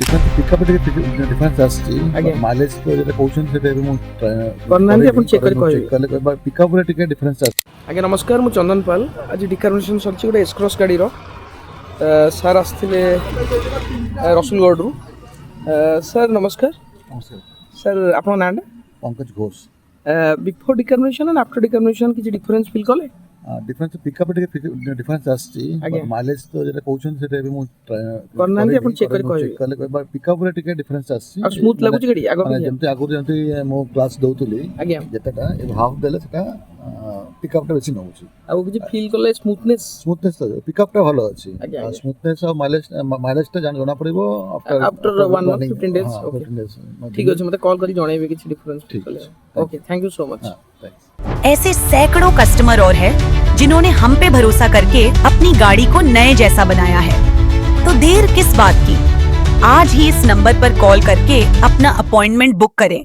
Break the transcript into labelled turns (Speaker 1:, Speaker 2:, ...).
Speaker 1: Pickup difference आछि mileage तो जेटा कहउछन सेटा मु
Speaker 2: करनांदी अपन चेक कर कहबे
Speaker 1: पिकअप रे टिके डिफरेंस आछि।
Speaker 2: आगे नमस्कार मु चंदन पाल आज डिकार्बोनेशन सरछि गोटे एक्सक्रॉस गाड़ी रो सर आस्थिले रसुलगढ़ रु सर नमस्कार सर आपन नाम
Speaker 1: Pankaj Ghosh
Speaker 2: before decarbonation and after decarbonation किछि डिफरेंस फील कले
Speaker 1: डिफरेंस पिकअप टिके डिफरेंस आछि माइलेज तो जेटा कहउछन सेटा मु
Speaker 2: करनांदी अपन चेक कर कहबे
Speaker 1: पिकअप रे टिके डिफरेंस आछि
Speaker 2: और स्मूथ लागुछि गाड़ी आगो
Speaker 1: जेमते आगु जेमते मो क्लास दउतली
Speaker 2: आज्ञा
Speaker 1: जेटाटा ए हाफ देले सेटा पिकअप टा बेसी नउछि
Speaker 2: आगो किछि फील कले स्मूथनेस
Speaker 1: तो पिकअप टा भलो अछि स्मूथनेस और माइलेज टा जाना पड़िबो
Speaker 2: आफ्टर 1 month 15 days ओके ठीक अछि मते कॉल करी जणाइबे किछि डिफरेंस फील कले okay thank you so much.
Speaker 3: ऐसे सैकड़ों कस्टमर और हैं जिन्होंने हम पे भरोसा करके अपनी गाड़ी को नए जैसा बनाया है, तो देर किस बात की, आज ही इस नंबर पर कॉल करके अपना अपॉइंटमेंट बुक करें।